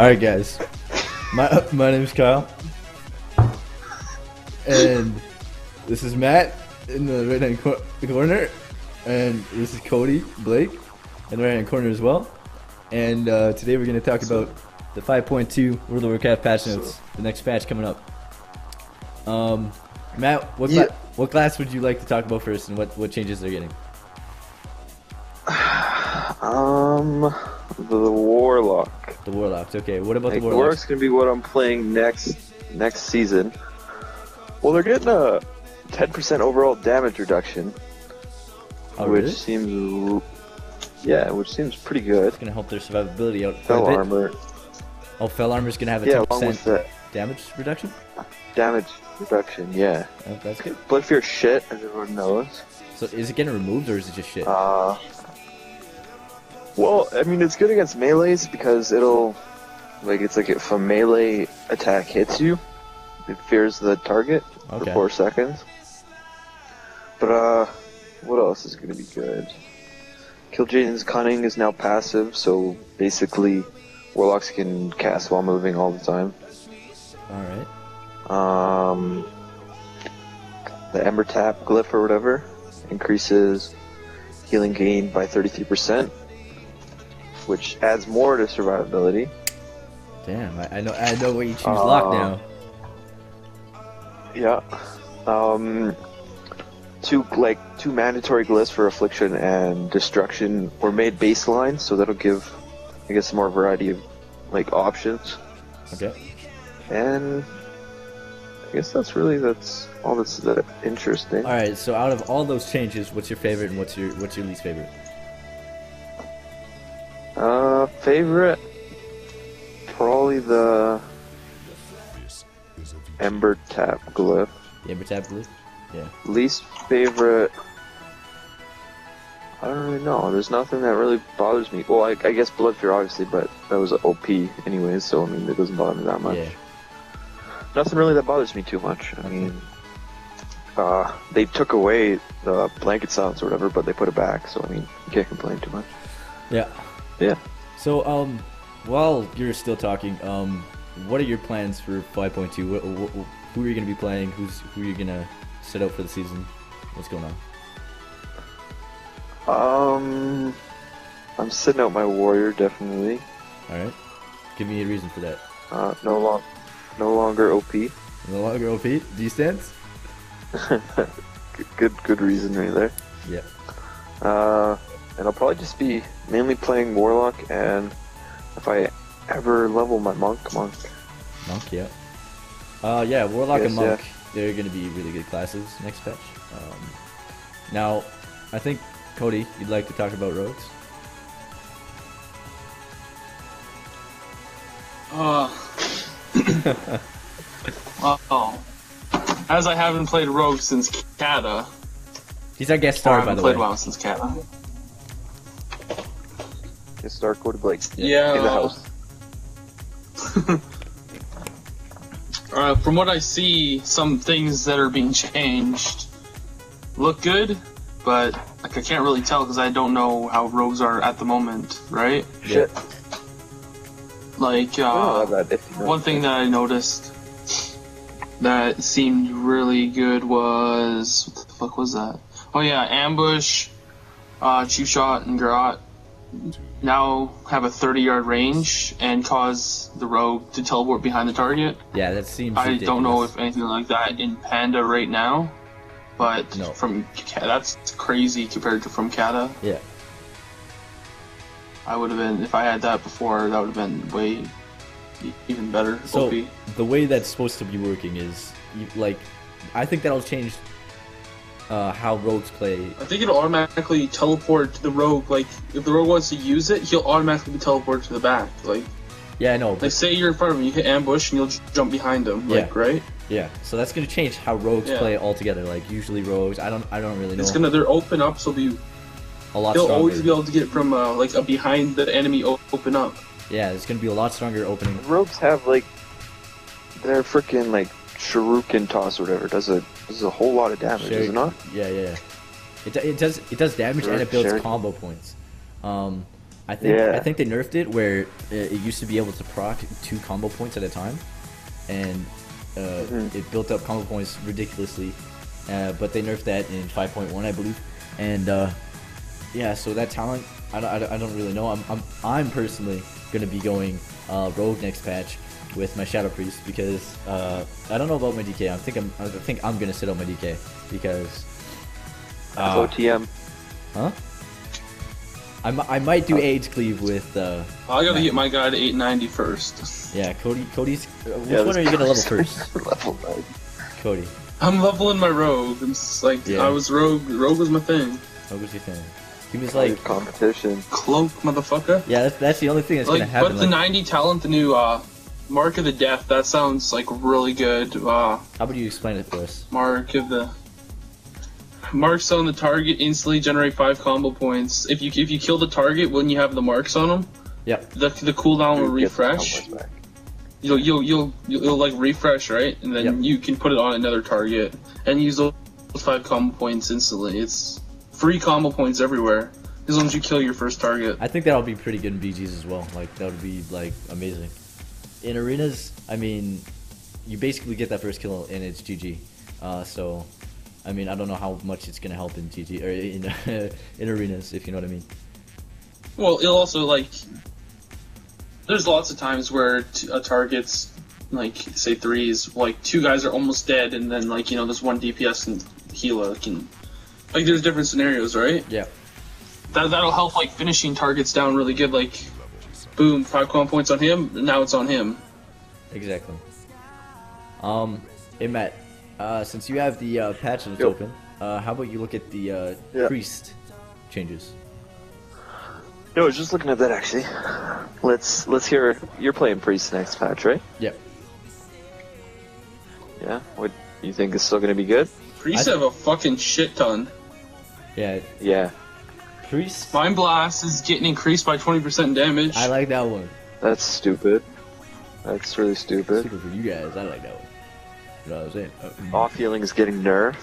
Alright guys, my name's Kyle, and this is Matt in the right hand corner, and this is Cody, Blake, in the right hand corner as well. And today we're going to talk about the 5.2 World of Warcraft patch notes, the next patch coming up. Matt, what class would you like to talk about first, and what changes they're getting? The Warlock. The Warlocks, okay. What about the Warlocks? The Warlock's gonna be what I'm playing next season. Well, they're getting a 10% overall damage reduction, which seems pretty good. It's gonna help their survivability out. Fell armor. Oh, fell armor's gonna have a 10% damage reduction. Damage reduction, yeah. Oh, that's good. Blood Fear shit, as everyone knows. So is it getting removed or is it just shit? Well, I mean, it's good against melees because it's like if a melee attack hits you, it fears the target for 4 seconds. But, what else is going to be good? Kil'jaeden's Cunning is now passive, so basically Warlocks can cast while moving all the time. Alright. The Ember Tap glyph or whatever increases healing gain by 33%. Which adds more to survivability. Damn, I know what you choose lock now. Yeah. Two mandatory glyphs for Affliction and Destruction were made baseline, so that'll give, I guess, more variety of options. Okay. And I guess that's all that's interesting. All right. So out of all those changes, what's your favorite and what's your least favorite? Favorite? Probably the Ember Tap glyph. The Ember Tap glyph? Yeah. Least favorite? I don't really know. There's nothing that really bothers me. Well, I guess Blood Fear, obviously, but that was OP anyways, so I mean, it doesn't bother me that much. Yeah. Nothing really that bothers me too much. I mean, they took away the blanket silence or whatever, but they put it back, so I mean, you can't complain too much. Yeah. Yeah. So, while you're still talking, what are your plans for 5.2? Who are you going to be playing? Who are you going to set out for the season? What's going on? I'm sitting out my warrior, definitely. Alright. Give me a reason for that. No longer OP. No longer OP? D-stance? good reason right there. Yeah. And I'll probably just be mainly playing Warlock, and if I ever level my Monk, yeah. Yeah, Warlock and Monk, they're going to be really good classes next patch. Now, I think, Cody, you'd like to talk about rogues? Well, as I haven't played rogue since Kata. He's our guest star, by the way. I haven't played WoW since Kata. Guest star Cody Blake. Yeah. In the house. From what I see, some things that are being changed look good, but I can't really tell because I don't know how rogues are at the moment, right? Shit. One thing that I noticed that seemed really good was, what the fuck was that? Oh yeah, Ambush, Cheap Shot, and Garrote now have a 30-yard range and cause the rogue to teleport behind the target. Yeah, that seems ridiculous. Don't know if anything like that in Panda right now, but no. That's crazy compared to from Kata. Yeah. I would have been, if I had that before, that would have been way even better. So OP. The way that's supposed to be working is, I think that'll change how rogues play. I think it'll automatically teleport to the rogue. Like, if the rogue wants to use it, he'll automatically be teleported to the back. Like, yeah, I know. Like, say you're in front of him, you hit ambush, and you'll jump behind him. Yeah. Like, right? Yeah. So that's gonna change how rogues play altogether. Like, usually rogues, I don't really know. It's gonna, they're open up, so be a lot they'll stronger. always be able to get from like a behind the enemy open up. Yeah, it's gonna be a lot stronger opening. Rogues have their freaking Shuriken toss or whatever does a whole lot of damage, does it not? Yeah. It does damage and it builds combo points. I think they nerfed it where it used to be able to proc 2 combo points at a time, and it built up combo points ridiculously. But they nerfed that in 5.1, I believe, and yeah. So that talent, I don't really know. I'm personally gonna be going rogue next patch with my Shadow Priest because I don't know about my DK. I think I'm gonna sit on my DK because OTM. Huh? I might do AIDS cleave with. I gotta get my guy to 890 first. Yeah, Cody's. Which one are you gonna level first? Level 9. Cody. I'm leveling my rogue. It's like I was rogue. Rogue was my thing. What was your thing? He was like competition. Cloak, motherfucker. Yeah, that's the only thing that's like, gonna happen. But the 90 talent, the new Mark of the Death. That sounds like really good. How about you explain it for us? Marks on the target instantly generate 5 combo points. If you kill the target when you have the marks on them, the cooldown will refresh. You'll like refresh, right? And then you can put it on another target and use those 5 combo points instantly. It's free combo points everywhere as long as you kill your first target. I think that'll be pretty good in BGs as well. Like that would be like amazing. In arenas, I mean, you basically get that first kill and it's GG. So. I mean, I don't know how much it's gonna help in GG or in arenas, if you know what I mean. Well, it'll also like. There's lots of times where a target's like say 3s, like 2 guys are almost dead, and then like there's 1 DPS and healer can. Like there's different scenarios, right? Yeah. That'll help like finishing targets down really good. Like, boom, 5 combo points on him. And now it's on him. Exactly. Hey Matt. Since you have the patch notes open, how about you look at the priest changes? No, I was just looking at that actually. Let's hear. You're playing priest next patch, right? Yep. Yeah. What you think is still gonna be good? Priests have a fucking shit ton. Yeah. Yeah. Priest. Mind Blast is getting increased by 20% damage. I like that one. That's stupid. That's really stupid. Stupid for you guys. I like that one. You know what I'm saying? Off healing is getting nerfed.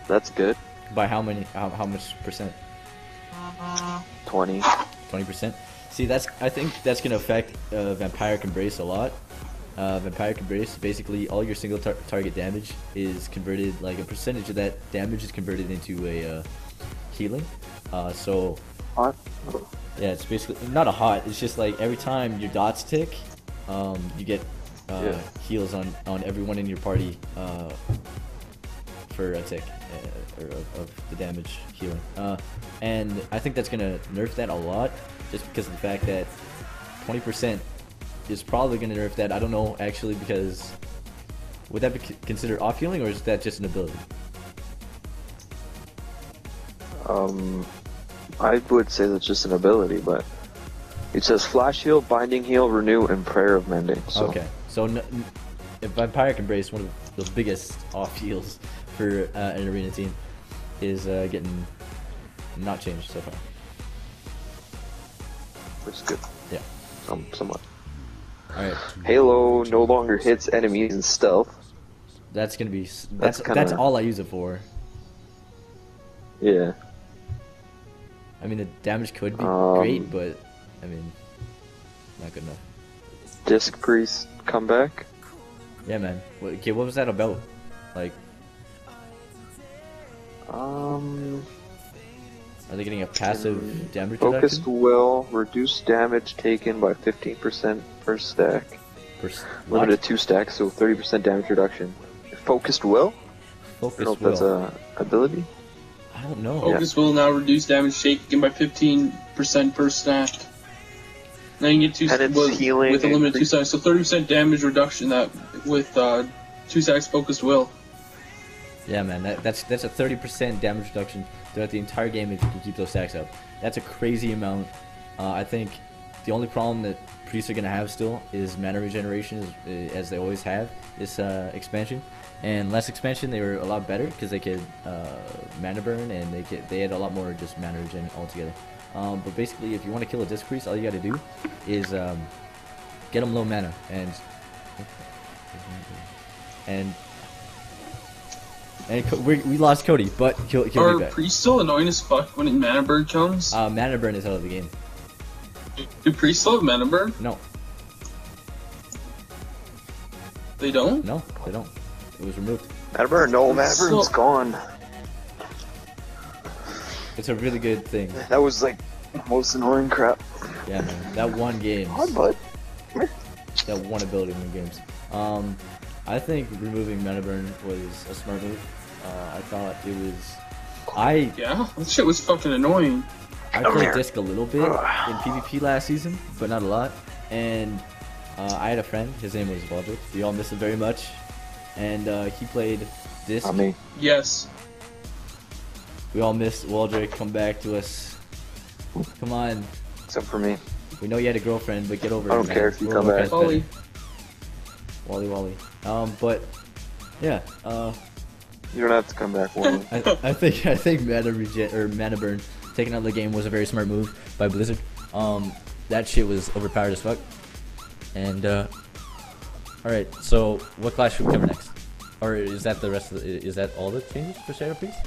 That's good. By how many? How much percent? 20. 20%. See, I think that's gonna affect Vampiric Embrace a lot. Vampiric Embrace, basically all your single target damage is converted, like a percentage of that damage is converted into a healing. So hot. Yeah, it's basically not a hot. It's just like every time your dots tick, you get heals on everyone in your party for a tick of the damage healing. And I think that's gonna nerf that a lot, just because of the fact that 20% is probably gonna nerf that. I don't know actually, because would that be considered off healing, or is that just an ability? I would say that's just an ability, but it says Flash Heal, Binding Heal, Renew, and Prayer of Mending. So. Okay, so if Vampiric Embrace, one of the biggest off heals for an arena team, is getting not changed so far. Which is good. Yeah. Somewhat. Alright. Halo no longer hits enemies in stealth. That's gonna be that's all I use it for. Yeah. I mean, the damage could be great, but I mean, not good enough. Disc Priest comeback. Yeah, man. Okay, what was that about? Like, are they getting a passive damage Focused reduction? will reduce damage taken by 15% per stack. Limited to 2 stacks, so 30% damage reduction. Focused will? Focused I don't know if will. that's a ability. I don't know. Focus will now reduce damage taken by 15% per stack. Now you can get 2 healing with a limited 2 stacks, so 30% damage reduction that with 2 stacks focused will. Yeah, man, that's a 30% damage reduction throughout the entire game if you can keep those stacks up. That's a crazy amount. I think the only problem that priests are gonna have still is mana regeneration, as they always have this expansion. And last expansion they were a lot better because they could mana burn, and they had a lot more just mana regen altogether. But basically, if you want to kill a disc priest, all you got to do is get them low mana, and we lost Cody, but he'll be back. Are priests still annoying as fuck when mana burn comes? Mana burn is out of the game. Do priests still have mana burn? No. They don't? No, they don't. It was removed. Mana burn? No, mana burn's gone. It's a really good thing. That was like most annoying crap. Yeah, man. That one game. Hard, bud. That one ability in the games. I think removing mana burn was a smart move. I thought it was. Yeah, that shit was fucking annoying. I played Disc a little bit in PvP last season, but not a lot. And I had a friend. His name was Waldrick. We all miss him very much. And he played Disc. Not me. Yes. We all missed Waldrick. Come back to us. Come on. Except for me. We know you had a girlfriend, but get over it. I don't care if you come back. Wally. Wally. But yeah. You don't have to come back, Wally. I think mana burn taking out the game was a very smart move by Blizzard. That shit was overpowered as fuck. And all right, so what class should we cover next? Or is that the rest of is that all the changes for Shadow Priest?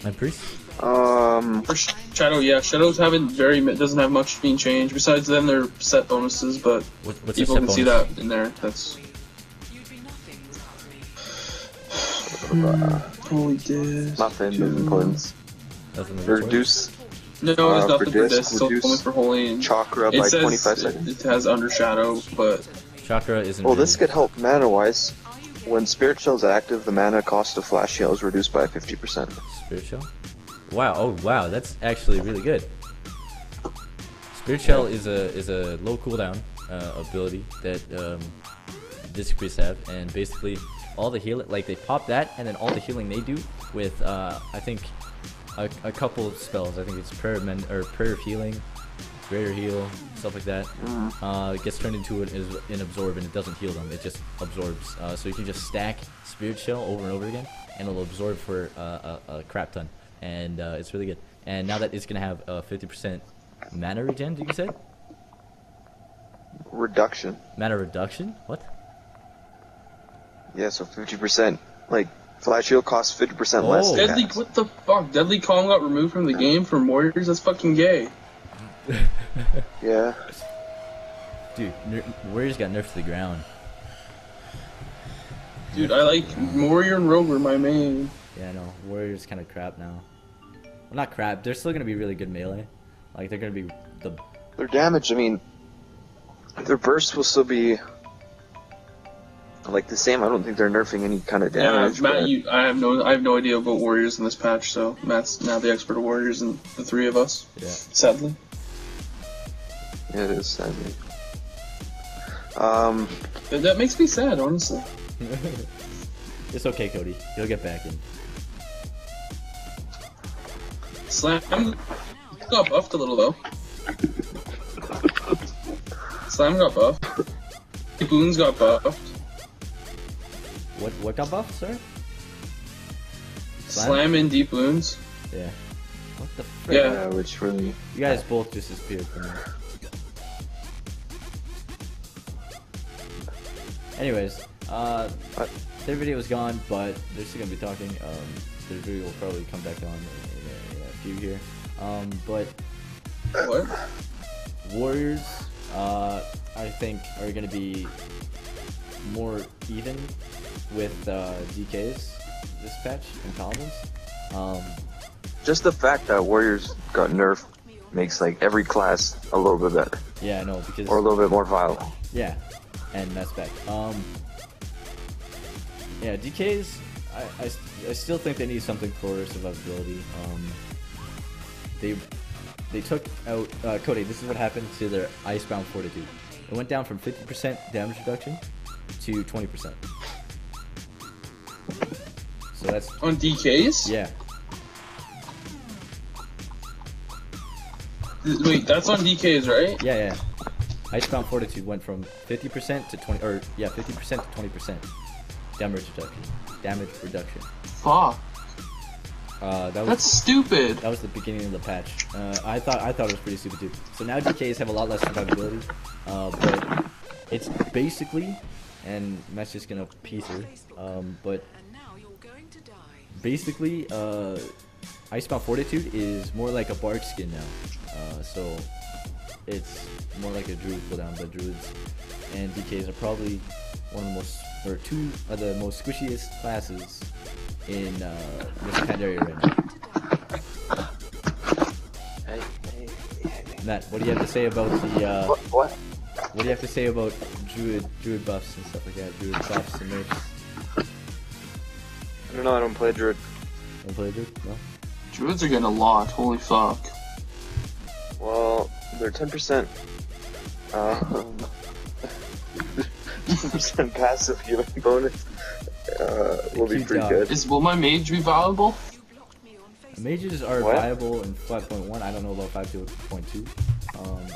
And Priest? For Shadow, yeah, Shadows doesn't have much being changed. Besides them, they're set bonuses, but what's people can see that in there. That's holy disc. Nothing of importance. Reduce. No, it's nothing for disc. It's reduce only for holy and chakra by 25 seconds. It has under shadow, but chakra isn't. Well, this could help mana-wise. When Spirit Shell is active, the mana cost of Flash Shell is reduced by 50%. Spirit Shell? Wow! Oh wow! That's actually really good. Spirit Shell is a low cooldown ability that Disc Priests have, and basically all the healing, like they pop that, and then all the healing they do with I think a couple of spells. I think it's prayer of healing, greater heal, stuff like that. It gets turned into an absorb, and it doesn't heal them. It just absorbs. So you can just stack Spirit Shell over and over again, and it'll absorb for a crap ton. And it's really good. And now that it's gonna have 50% mana regen, did you say? Reduction. Mana reduction? What? Yeah, so 50%. Like, Flash Shield costs 50% less. Deadly, what the fuck? Deadly Calm got removed from the game from Warriors? That's fucking gay. Yeah. Dude, Warriors got nerfed to the ground. Dude, I like Warrior and Rogue were my main. Yeah, I know. Warriors kind of crap now. Well, not crap. They're still gonna be really good melee. Like they're gonna be their damage. I mean, their burst will still be like the same. I don't think they're nerfing any kind of damage. Yeah, Matt, I have no idea about Warriors in this patch. So Matt's now the expert of Warriors, and the three of us. Yeah. Sadly. Yeah, it is sadly. That makes me sad, honestly. It's okay, Cody. You'll get back in. Slam got buffed a little though. Slam got buffed. Boons got buffed. What got buffed, sir? Slam and deep wounds. Yeah. What the frick? Yeah, which really. You guys both just disappeared from me. Anyways, their video is gone, but they're still gonna be talking. Their video will probably come back on in a few here. But what? Warriors, I think are gonna be more even with DKs this patch and Paladins. Just the fact that Warriors got nerfed makes like every class a little bit better. Yeah, I know, because or a little bit more violent. Yeah. And that's back. Yeah, DKs, I still think they need something for survivability. They took out Cody. This is what happened to their Icebound Fortitude. It went down from 50% damage reduction to 20%. So that's on DKs. Yeah. Wait, that's on DKs, right? Yeah. Icebound Fortitude went from 50% to 20, or yeah, 50% to 20% damage reduction. Fuck. That's stupid. That was the beginning of the patch. I thought it was pretty stupid too. So now DKs have a lot less survivability, but it's basically, and Matt's just gonna piece it, but basically, Icebound Fortitude is more like a bark skin now. So it's more like a druid cooldown, but druids and DKs are probably one of the most, or two of the most squishiest classes in this kind of area right now. Matt, what do you have to say about the what? What do you have to say about druid buffs and stuff like that? Druid buffs and nerfs. I don't know. I don't play druid. Don't play druid? No. Druids are getting a lot. Holy fuck. Well, they're 10%. 10% passive healing bonus. Will be pretty good. Will my mage be valuable? Mages are viable in 5.1. I don't know about 5.2.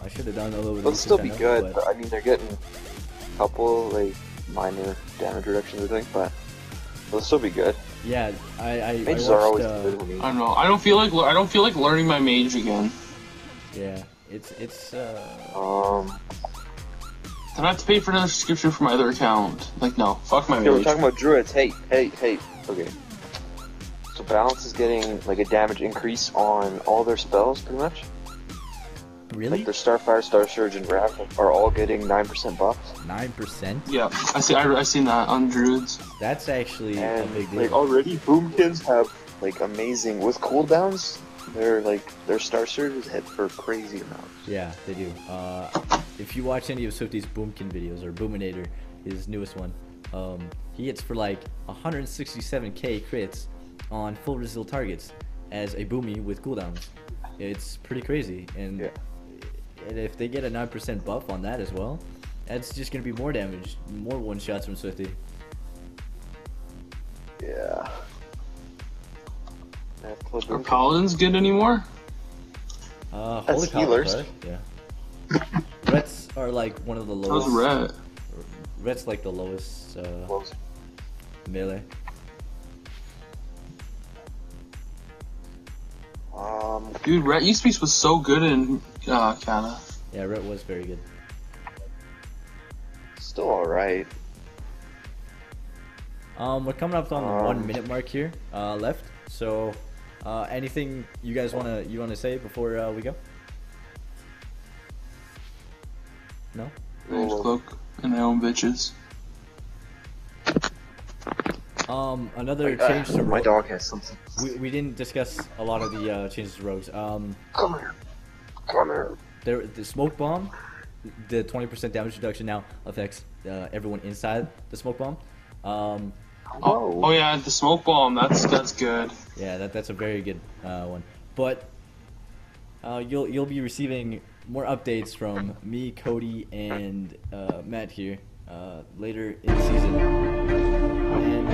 I should have done a little bit. They'll still be good, but I mean they're getting a couple like minor damage reductions, I think, but they'll still be good. Yeah, mages I watched, are always good. I don't know. I don't feel like learning my mage again. Yeah, it's Then I have to pay for another subscription for my other account. Like, no, fuck my mage. We're talking about druids. Hey. Okay. So balance is getting like a damage increase on all their spells, pretty much. Really? Like their Starfire, Star Surge, and Wrath are all getting 9% buffs. 9%? Yeah, I seen that on druids. That's actually a big deal. Like already, boomkins have like amazing with cooldowns. Their Star Surges hit for crazy amounts. Yeah, they do. If you watch any of Swifty's Boomkin videos, or Boominator, his newest one, he hits for like 167k crits on full resist targets as a Boomy with cooldowns. It's pretty crazy, and if they get a 9% buff on that as well, that's just gonna be more damage, more one shots from Swifty. Yeah. Are paladins good anymore? Holy healers. Right? Yeah. Rets are like one of the lowest. How's Ret? Ret's like the lowest melee. Dude, Ret used to be so good in Canada. Yeah, Ret was very good. Still alright. We're coming up on the 1 minute mark here left. So, anything you guys wanna say before we go? No. I just look in my own bitches. Another change to my dog has something. We didn't discuss a lot of the changes to rogues. Come here. The smoke bomb, the 20% damage reduction now affects everyone inside the smoke bomb. Oh yeah, the smoke bomb. That's good. Yeah, that's a very good one. But you'll be receiving more updates from me, Cody, and Matt here later in the season. And